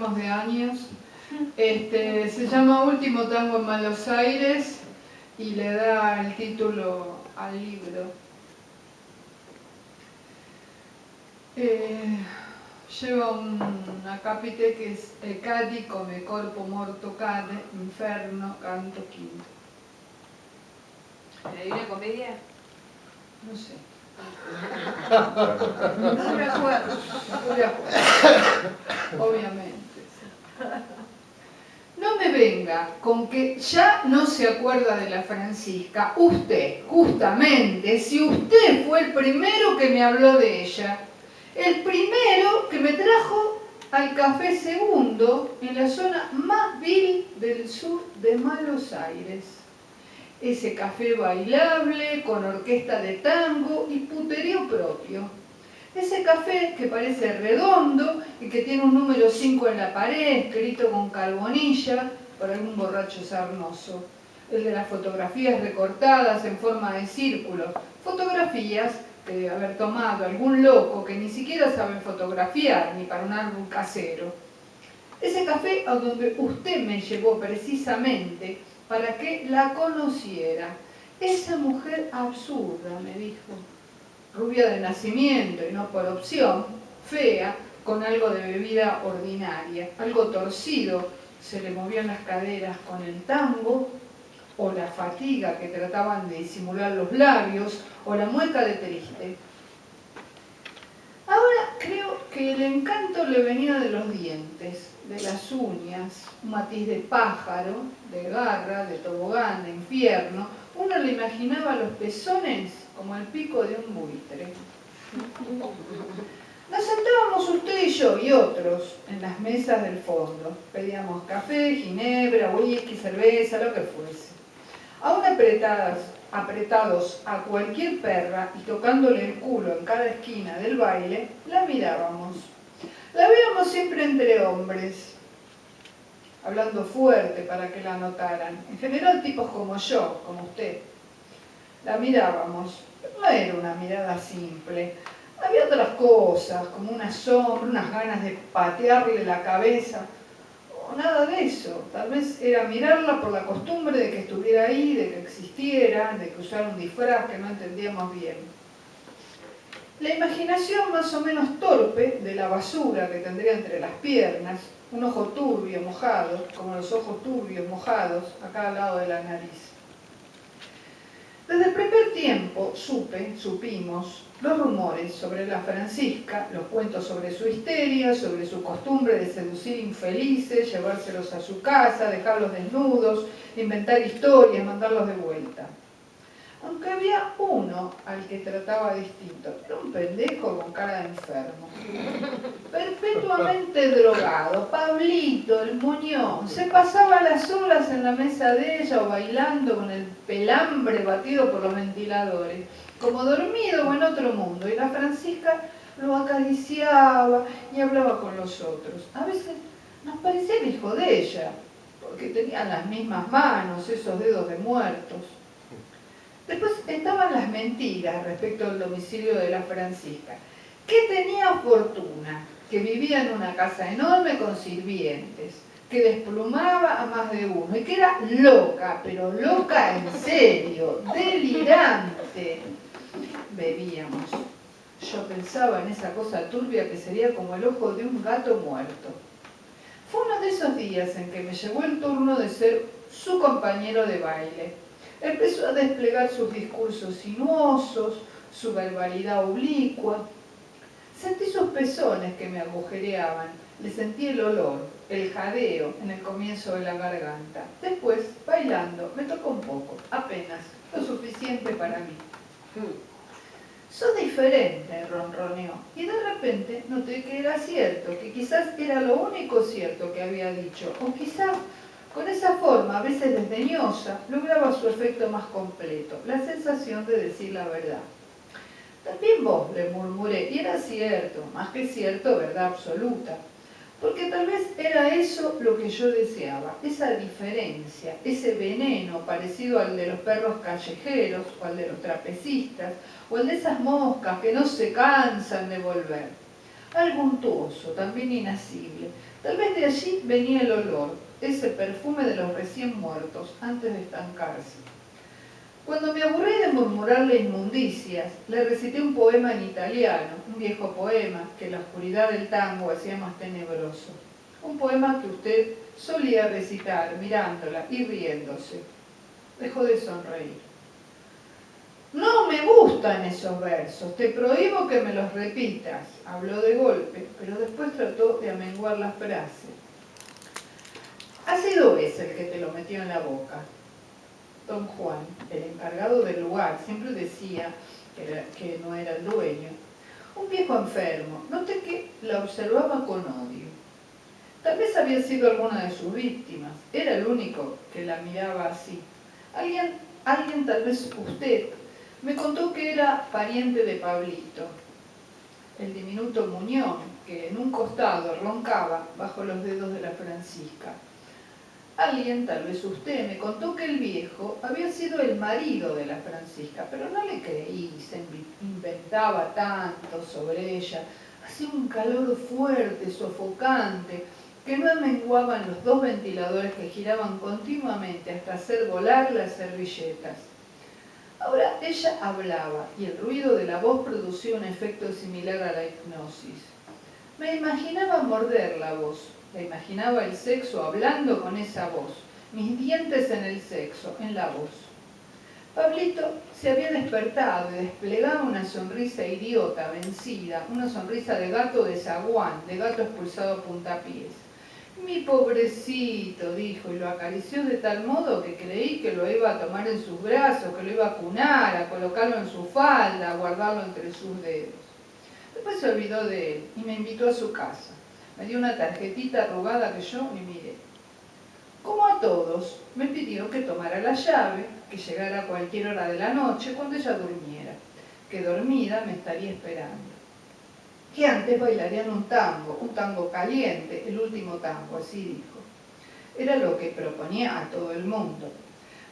morirnos de años. Se llama Último tango en Buenos Aires y le da el título al libro. Lleva una capite que es Cadi come corpo morto cade, inferno, canto quinto. ¿La Divina Comedia? No sé. No me acuerdo. Obviamente. Sí. No me venga con que ya no se acuerda de la Francisca. Usted, justamente, si usted fue el primero que me habló de ella, el primero que me trajo al Café Segundo en la zona más vil del sur de Buenos Aires. Ese café bailable, con orquesta de tango y puterío propio. Ese café que parece redondo y que tiene un número 5 en la pared, escrito con carbonilla por algún borracho sarnoso. El de las fotografías recortadas en forma de círculo. Fotografías que debe haber tomado algún loco que ni siquiera sabe fotografiar ni para un álbum casero. Ese café a donde usted me llevó precisamente para que la conociera. Esa mujer absurda, me dijo. Rubia de nacimiento y no por opción, fea, con algo de bebida ordinaria, algo torcido, se le movían las caderas con el tango, o la fatiga que trataban de disimular los labios, o la mueca de triste. Ahora creo que el encanto le venía de los dientes, de las uñas, un matiz de pájaro, de garra, de tobogán, de infierno. Uno le imaginaba los pezones como el pico de un buitre. Nos sentábamos usted y yo y otros en las mesas del fondo. Pedíamos café, ginebra, whisky, cerveza, lo que fuese. Aún apretados a cualquier perra y tocándole el culo en cada esquina del baile, la mirábamos. La veíamos siempre entre hombres, hablando fuerte para que la notaran. En general tipos como yo, como usted. La mirábamos, pero no era una mirada simple. Había otras cosas, como una sombra, unas ganas de patearle la cabeza. O nada de eso. Tal vez era mirarla por la costumbre de que estuviera ahí, de que existiera, de que usara un disfraz que no entendíamos bien. La imaginación más o menos torpe de la basura que tendría entre las piernas, un ojo turbio, mojado, como los ojos turbios, mojados, acá al lado de la nariz. Desde el primer tiempo supimos los rumores sobre la Francisca, los cuentos sobre su histeria, sobre su costumbre de seducir infelices, llevárselos a su casa, dejarlos desnudos, inventar historias, mandarlos de vuelta. Aunque había uno al que trataba distinto, era un pendejo con cara de enfermo, perpetuamente drogado, Pablito, el muñón, se pasaba las horas en la mesa de ella o bailando con el pelambre batido por los ventiladores, como dormido o en otro mundo, y la Francisca lo acariciaba y hablaba con los otros. A veces nos parecía el hijo de ella, porque tenían las mismas manos, esos dedos de muertos. Después estaban las mentiras respecto al domicilio de la Francisca, que tenía fortuna, que vivía en una casa enorme con sirvientes, que desplumaba a más de uno y que era loca, pero loca en serio, delirante. Bebíamos. Yo pensaba en esa cosa turbia que sería como el ojo de un gato muerto. Fue uno de esos días en que me llegó el turno de ser su compañero de baile. Empezó a desplegar sus discursos sinuosos, su verbalidad oblicua. Sentí sus pezones que me agujereaban, le sentí el olor, el jadeo en el comienzo de la garganta. Después, bailando, me tocó un poco, apenas, lo suficiente para mí. Sos diferente, ronroneó, y de repente noté que era cierto, que quizás era lo único cierto que había dicho, o quizás con esa forma, a veces desdeñosa, lograba su efecto más completo, la sensación de decir la verdad. También vos, le murmuré, y era cierto, más que cierto, verdad absoluta, porque tal vez era eso lo que yo deseaba, esa diferencia, ese veneno parecido al de los perros callejeros, o al de los trapecistas, o al de esas moscas que no se cansan de volver. algo untuoso, también inasible. Tal vez de allí venía el olor, ese perfume de los recién muertos, antes de estancarse. Cuando me aburrí de murmurarle inmundicias, le recité un poema en italiano, un viejo poema que la oscuridad del tango hacía más tenebroso. Un poema que usted solía recitar mirándola y riéndose. Dejó de sonreír. No me gustan esos versos, te prohíbo que me los repitas. Habló de golpe, pero después trató de amenguar la frase. Ha sido ese el que te lo metió en la boca. Don Juan, el encargado del lugar, siempre decía que no era el dueño. Un viejo enfermo, noté que la observaba con odio. Tal vez había sido alguna de sus víctimas, era el único que la miraba así. Alguien, tal vez usted, me contó que era pariente de Pablito, el diminuto muñón que en un costado roncaba bajo los dedos de la Francisca. Alguien, tal vez usted, me contó que el viejo había sido el marido de la Francisca, pero no le creí, se inventaba tanto sobre ella. Hacía un calor fuerte, sofocante, que no amenguaban los dos ventiladores que giraban continuamente hasta hacer volar las servilletas. Ahora ella hablaba y el ruido de la voz producía un efecto similar a la hipnosis. Me imaginaba morder la voz. Me imaginaba el sexo hablando con esa voz, mis dientes en el sexo, en la voz. Pablito se había despertado y desplegaba una sonrisa idiota, vencida, una sonrisa de gato de zaguán, de gato expulsado a puntapiés. Mi pobrecito, dijo, y lo acarició de tal modo que creí que lo iba a tomar en sus brazos, que lo iba a cunar, a colocarlo en su falda, a guardarlo entre sus dedos. Después se olvidó de él y me invitó a su casa. Me dio una tarjetita arrugada que yo ni miré. Como a todos, me pidió que tomara la llave, que llegara a cualquier hora de la noche cuando ella durmiera, que dormida me estaría esperando. Que antes bailarían un tango caliente, el último tango, así dijo. Era lo que proponía a todo el mundo.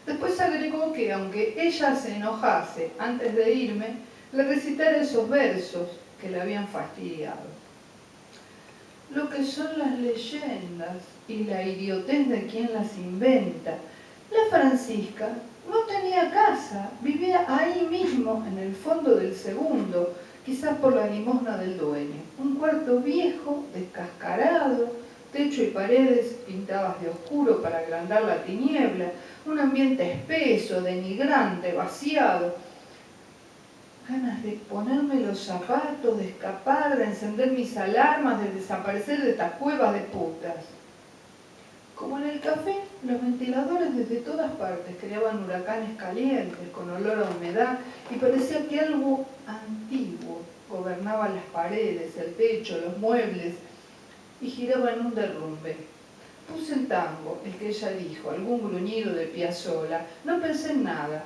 Después agregó que aunque ella se enojase antes de irme, le recitara esos versos que le habían fastidiado. Lo que son las leyendas y la idiotez de quien las inventa. La Francisca no tenía casa, vivía ahí mismo, en el fondo del segundo, quizás por la limosna del dueño. Un cuarto viejo, descascarado, techo y paredes pintadas de oscuro para agrandar la tiniebla, un ambiente espeso, denigrante, vaciado. Ganas de ponerme los zapatos, de escapar, de encender mis alarmas, de desaparecer de estas cuevas de putas. Como en el café, los ventiladores desde todas partes creaban huracanes calientes, con olor a humedad, y parecía que algo antiguo gobernaba las paredes, el techo, los muebles, y giraba en un derrumbe. Puse el tango, el que ella dijo, algún gruñido de Piazzolla. No pensé en nada.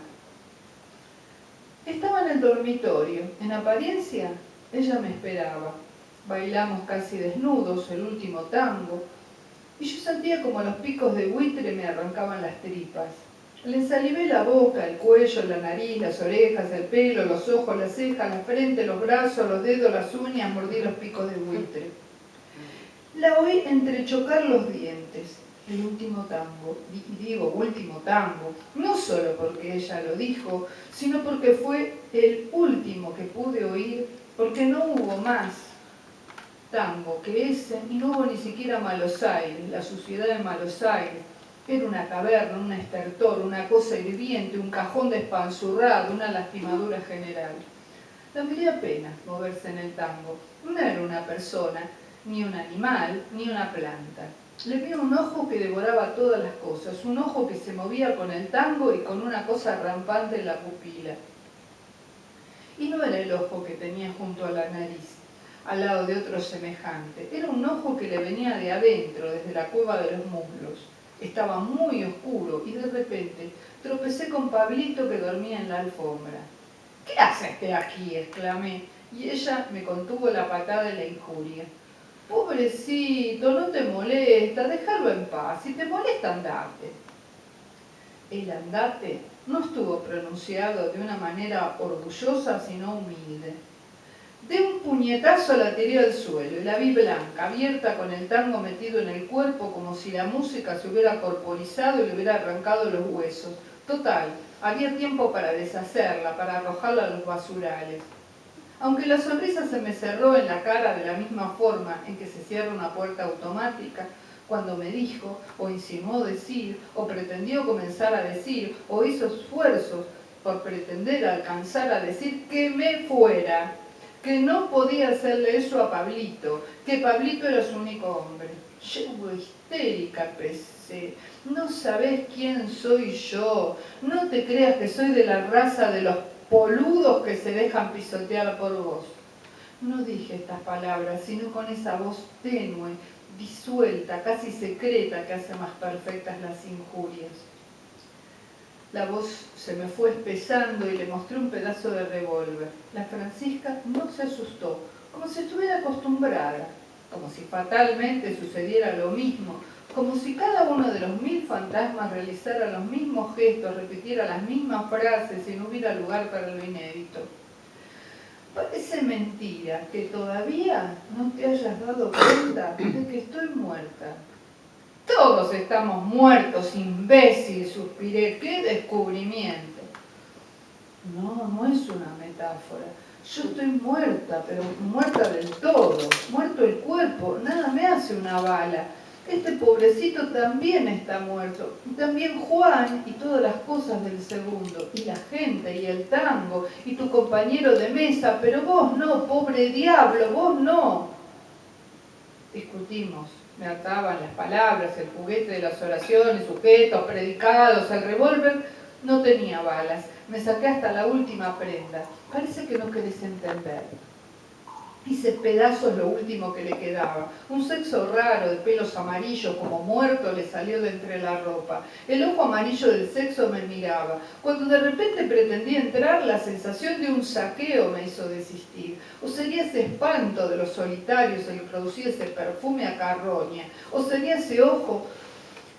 Estaba en el dormitorio. En apariencia, ella me esperaba. Bailamos casi desnudos el último tango, y yo sentía como los picos de buitre me arrancaban las tripas. Le ensalivé la boca, el cuello, la nariz, las orejas, el pelo, los ojos, las cejas, la frente, los brazos, los dedos, las uñas, mordí los picos de buitre. La oí entrechocar los dientes. El último tango, digo último tango, no solo porque ella lo dijo, sino porque fue el último que pude oír, porque no hubo más tango que ese, y no hubo ni siquiera Malos Aires, la suciedad de Malos Aires. Era una caverna, un estertor, una cosa hirviente, un cajón despanzurrado, una lastimadura general. La miré apenas moverse en el tango. No era una persona, ni un animal, ni una planta. Le vi un ojo que devoraba todas las cosas, un ojo que se movía con el tango y con una cosa rampante en la pupila. Y no era el ojo que tenía junto a la nariz, al lado de otro semejante. Era un ojo que le venía de adentro, desde la cueva de los muslos. Estaba muy oscuro y de repente tropecé con Pablito que dormía en la alfombra. «¿Qué haces aquí?», exclamé, y ella me contuvo la patada y la injuria. «Pobrecito, no te molesta, déjalo en paz, si te molesta andate». El andate no estuvo pronunciado de una manera orgullosa, sino humilde. De un puñetazo la tiré al suelo y la vi blanca, abierta con el tango metido en el cuerpo como si la música se hubiera corporizado y le hubiera arrancado los huesos. Total, había tiempo para deshacerla, para arrojarla a los basurales. Aunque la sonrisa se me cerró en la cara de la misma forma en que se cierra una puerta automática, cuando me dijo, o insinuó decir, o pretendió comenzar a decir, o hizo esfuerzos por pretender alcanzar a decir que me fuera, que no podía hacerle eso a Pablito, que Pablito era su único hombre. Llego histérica, pensé, no sabés quién soy yo, no te creas que soy de la raza de los boludos que se dejan pisotear por vos. No dije estas palabras, sino con esa voz tenue, disuelta, casi secreta que hace más perfectas las injurias. La voz se me fue espesando y le mostré un pedazo de revólver. La Francisca no se asustó, como si estuviera acostumbrada, como si fatalmente sucediera lo mismo, como si cada uno de los 1000 fantasmas realizara los mismos gestos, repitiera las mismas frases y no hubiera lugar para lo inédito. Parece mentira que todavía no te hayas dado cuenta de que estoy muerta. Todos estamos muertos, imbécil, suspiré. ¡Qué descubrimiento! No, no es una metáfora. Yo estoy muerta, pero muerta del todo. Muerto el cuerpo, nada me hace una bala. Este pobrecito también está muerto. Y también Juan y todas las cosas del segundo. Y la gente, y el tango, y tu compañero de mesa. Pero vos no, pobre diablo, vos no. Discutimos. Me hartaban las palabras, el juguete de las oraciones, sujetos, predicados, el revólver no tenía balas. Me saqué hasta la última prenda. Parece que no querés entender. Hice pedazos lo último que le quedaba. Un sexo raro de pelos amarillos como muerto le salió de entre la ropa. El ojo amarillo del sexo me miraba. Cuando de repente pretendí entrar, la sensación de un saqueo me hizo desistir. O sería ese espanto de los solitarios el que producía ese perfume a carroña. O sería ese ojo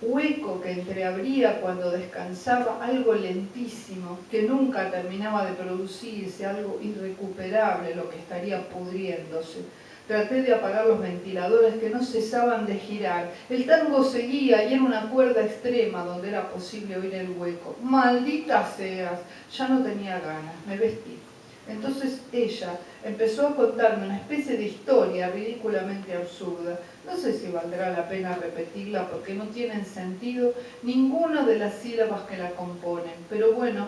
hueco que entreabría cuando descansaba, algo lentísimo, que nunca terminaba de producirse, algo irrecuperable, lo que estaría pudriéndose. Traté de apagar los ventiladores que no cesaban de girar. El tango seguía y era una cuerda extrema donde era posible oír el hueco. ¡Maldita seas! Ya no tenía ganas, me vestí. Entonces ella empezó a contarme una especie de historia ridículamente absurda. No sé si valdrá la pena repetirla porque no tienen sentido ninguna de las sílabas que la componen. Pero bueno,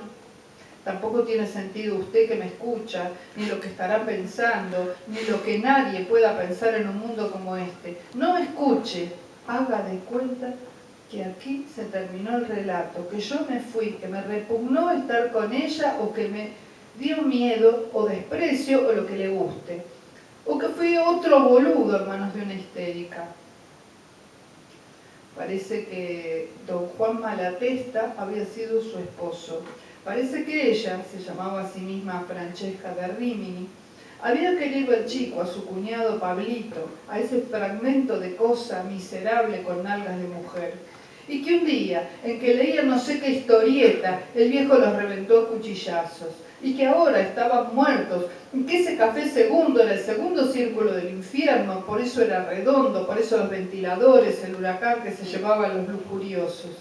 tampoco tiene sentido usted que me escucha, ni lo que estará pensando, ni lo que nadie pueda pensar en un mundo como este. No escuche, haga de cuenta que aquí se terminó el relato, que yo me fui, que me repugnó estar con ella o que me dio miedo o desprecio o lo que le guste. O que fui otro boludo en manos de una histérica. Parece que don Juan Malatesta había sido su esposo. Parece que ella, se llamaba a sí misma Francesca de Rimini, había querido al chico, a su cuñado Pablito, a ese fragmento de cosa miserable con nalgas de mujer. Y que un día, en que leía no sé qué historieta, el viejo los reventó a cuchillazos. Y que ahora estaban muertos, y que ese café segundo era el segundo círculo del infierno, por eso era redondo, por eso los ventiladores, el huracán que se llevaba a los lujuriosos.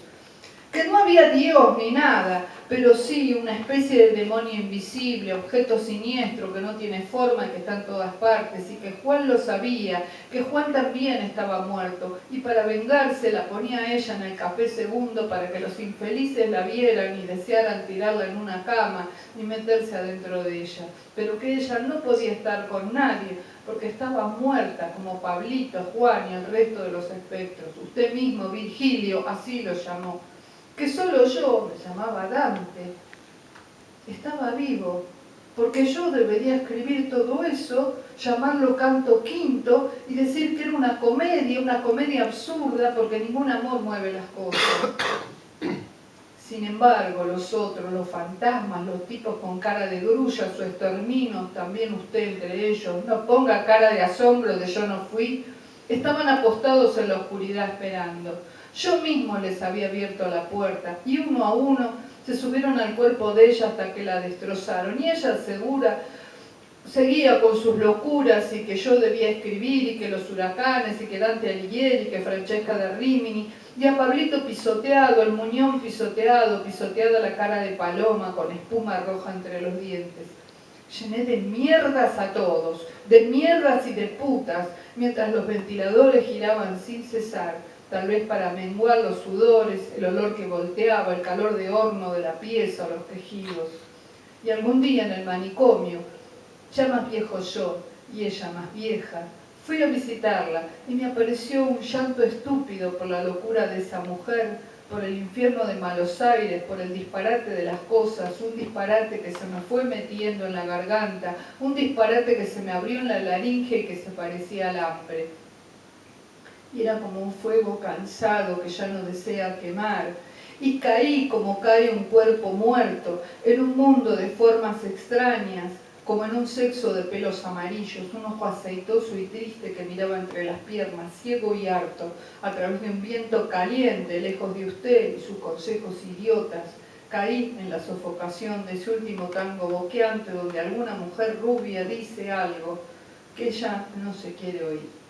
Que no había Dios ni nada, pero sí una especie de demonio invisible, objeto siniestro que no tiene forma y que está en todas partes, y que Juan lo sabía, que Juan también estaba muerto, y para vengarse la ponía a ella en el café segundo para que los infelices la vieran y desearan tirarla en una cama y meterse adentro de ella, pero que ella no podía estar con nadie, porque estaba muerta, como Pablito, Juan y el resto de los espectros. Usted mismo, Virgilio, así lo llamó. Que solo yo, me llamaba Dante, estaba vivo, porque yo debería escribir todo eso, llamarlo canto quinto y decir que era una comedia absurda, porque ningún amor mueve las cosas. Sin embargo, los otros, los fantasmas, los tipos con cara de grullas o estorninos, también usted entre ellos, no ponga cara de asombro de yo no fui, estaban apostados en la oscuridad esperando. Yo mismo les había abierto la puerta y uno a uno se subieron al cuerpo de ella hasta que la destrozaron. Y ella segura seguía con sus locuras y que yo debía escribir y que los huracanes y que Dante Alighieri y que Francesca da Rimini, y a Pablito pisoteado, el muñón pisoteado, pisoteada la cara de paloma con espuma roja entre los dientes. Llené de mierdas a todos, de mierdas y de putas, mientras los ventiladores giraban sin cesar, tal vez para menguar los sudores, el olor que volteaba, el calor de horno de la pieza o los tejidos. Y algún día en el manicomio, ya más viejo yo y ella más vieja, fui a visitarla y me apareció un llanto estúpido por la locura de esa mujer, por el infierno de malos aires, por el disparate de las cosas, un disparate que se me fue metiendo en la garganta, un disparate que se me abrió en la laringe y que se parecía al hambre. Y era como un fuego cansado que ya no desea quemar. Y caí como cae un cuerpo muerto, en un mundo de formas extrañas, como en un sexo de pelos amarillos, un ojo aceitoso y triste que miraba entre las piernas, ciego y harto, a través de un viento caliente, lejos de usted y sus consejos idiotas. Caí en la sofocación de ese último tango boqueante donde alguna mujer rubia dice algo que ella no se quiere oír.